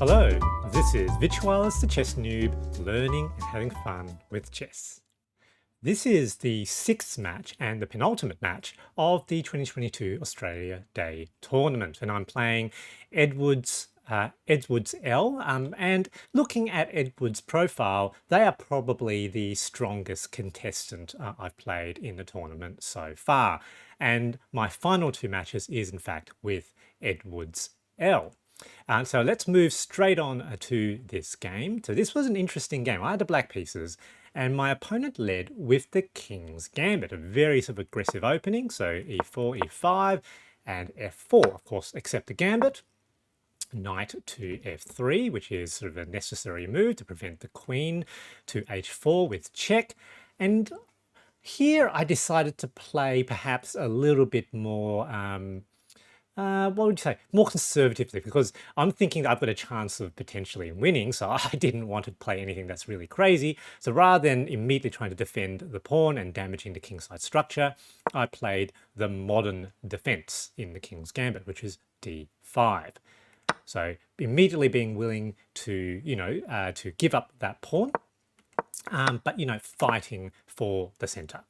Hello, this is Vitualis the Chess Noob, learning and having fun with chess. This is the sixth match and the penultimate match of the 2022 Australia Day tournament, and I'm playing Edwards L. And looking at Edwards' profile, they are probably the strongest contestant I've played in the tournament so far. And my final two matches is in fact with Edwards L. So let's move straight on to this game. So this was an interesting game. I had the black pieces and my opponent led with the King's Gambit, a very sort of aggressive opening. So e4, e5 and f4, of course, except the Gambit. Knight to f3, which is sort of a necessary move to prevent the queen to h4 with check. And here I decided to play perhaps a little bit more what would you say, more conservatively, because I'm thinking that I've got a chance of potentially winning, so I didn't want to play anything that's really crazy. So rather than immediately trying to defend the pawn and damaging the kingside structure, I played the modern defense in the King's Gambit, which is d5. So immediately being willing to, to give up that pawn, but, fighting for the center.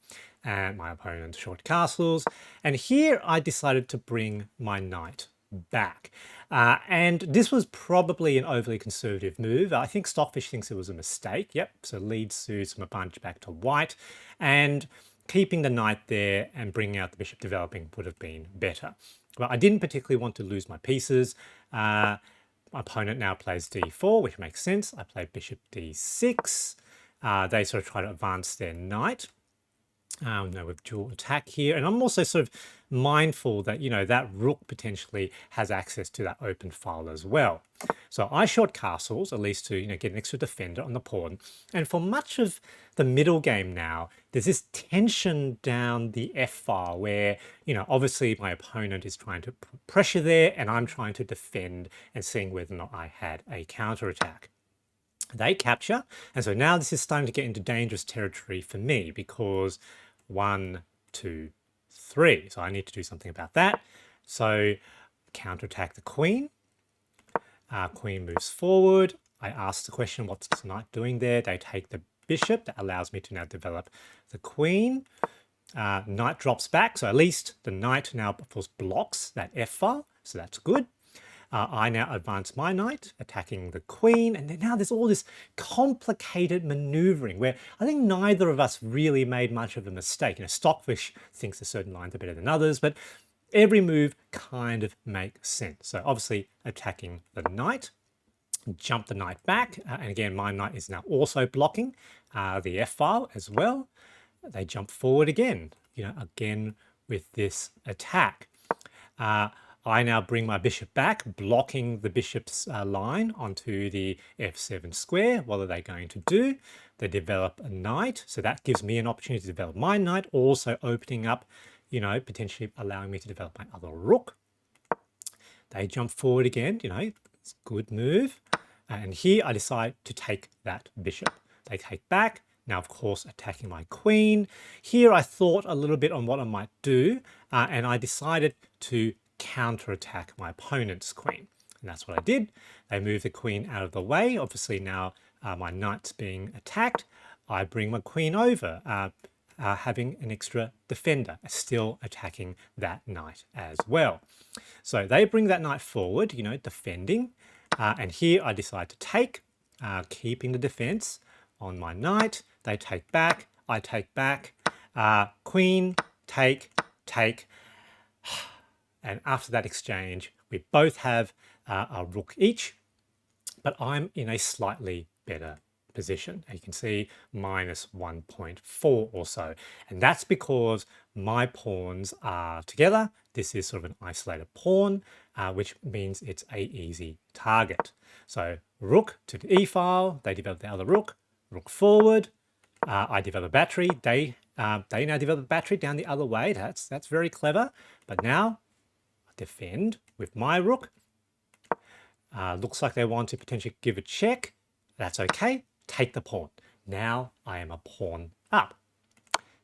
And my opponent short castles. And here I decided to bring my knight back. And this was probably an overly conservative move. I think Stockfish thinks it was a mistake. Yep, so lead suits from a bunch back to white. And keeping the knight there and bringing out the bishop developing would have been better. Well, I didn't particularly want to lose my pieces. My opponent now plays d4, which makes sense. I play bishop d6. They sort of try to advance their knight. With dual attack here, and I'm also sort of mindful that that rook potentially has access to that open file as well. So I short castles, at least to get an extra defender on the pawn. And for much of the middle game now, there's this tension down the f file where obviously my opponent is trying to put pressure there, and I'm trying to defend and seeing whether or not I had a counterattack. They capture, and so now this is starting to get into dangerous territory for me because 1, 2, 3. So I need to do something about that. So counterattack the queen. Queen moves forward. I ask the question, what's this knight doing there? They take the bishop. That allows me to now develop the queen. Knight drops back, so at least the knight now, of course, blocks that f file, so that's good. I now advance my knight, attacking the queen, and then now there's all this complicated maneuvering where I think neither of us really made much of a mistake. Stockfish thinks a certain lines are better than others, but every move kind of makes sense. So obviously attacking the knight, jump the knight back, and again my knight is now also blocking the f file as well. They jump forward again, again with this attack. I now bring my bishop back, blocking the bishop's line onto the f7 square. What are they going to do? They develop a knight, so that gives me an opportunity to develop my knight, also opening up, potentially allowing me to develop my other rook. They jump forward again, it's a good move. And here I decide to take that bishop. They take back. Now, of course, attacking my queen. Here I thought a little bit on what I might do, and I decided to counterattack my opponent's queen, and that's what I did. They move the queen out of the way. Obviously now my knight's being attacked. I bring my queen over, having an extra defender, still attacking that knight as well. So they bring that knight forward, defending, and here I decide to take, keeping the defense on my knight. They take back, I take back, queen, take. And after that exchange, we both have a rook each, but I'm in a slightly better position. You can see minus 1.4 or so. And that's because my pawns are together. This is sort of an isolated pawn, which means it's an easy target. So rook to the e file, they develop the other rook, rook forward, I develop a battery, they now develop a battery down the other way. That's very clever. But now defend with my rook. Looks like they want to potentially give a check. That's okay. Take the pawn. Now I am a pawn up.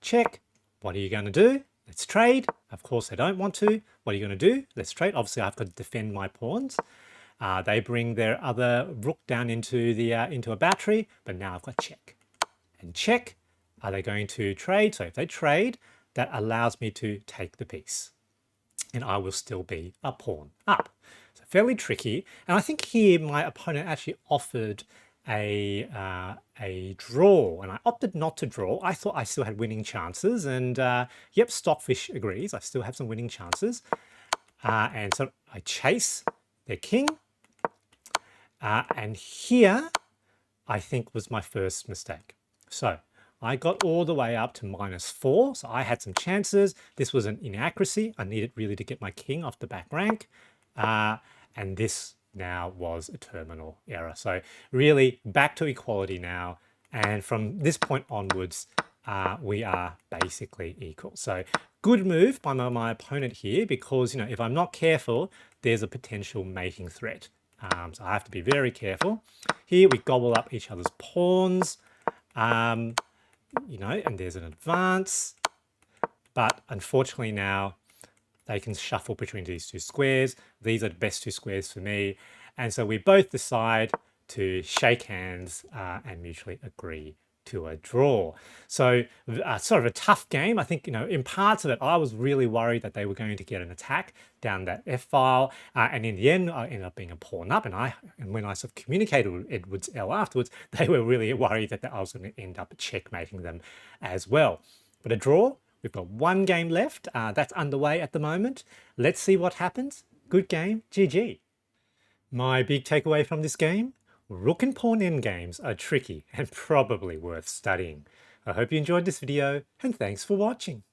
Check. What are you going to do? Let's trade. Of course, they don't want to. What are you going to do? Let's trade. Obviously, I've got to defend my pawns. They bring their other rook down into the into a battery, but now I've got check. And check, are they going to trade? So if they trade, that allows me to take the piece. And I will still be a pawn up. So fairly tricky. And I think here my opponent actually offered a draw, and I opted not to draw. I thought I still had winning chances, and yep, Stockfish agrees. I still have some winning chances. And so I chase their king. And here, I think was my first mistake. So I got all the way up to -4, so I had some chances. This was an inaccuracy. I needed really to get my king off the back rank. And this now was a terminal error. So really back to equality now. And from this point onwards, we are basically equal. So good move by my opponent here, because, you know, if I'm not careful, there's a potential mating threat. So I have to be very careful. Here we gobble up each other's pawns, you know, and there's an advance. But unfortunately now they can shuffle between these two squares. These are the best two squares for me. And so we both decide to shake hands and mutually agree to a draw. So sort of a tough game. I think, you know, in parts of it, I was really worried that they were going to get an attack down that F file. And in the end, I ended up being a pawn up. And when I sort of communicated with Edwards L afterwards, they were really worried that I was going to end up checkmating them as well. But a draw, we've got one game left. That's underway at the moment. Let's see what happens. Good game. GG. My big takeaway from this game: rook and pawn endgames are tricky and probably worth studying. I hope you enjoyed this video, and thanks for watching.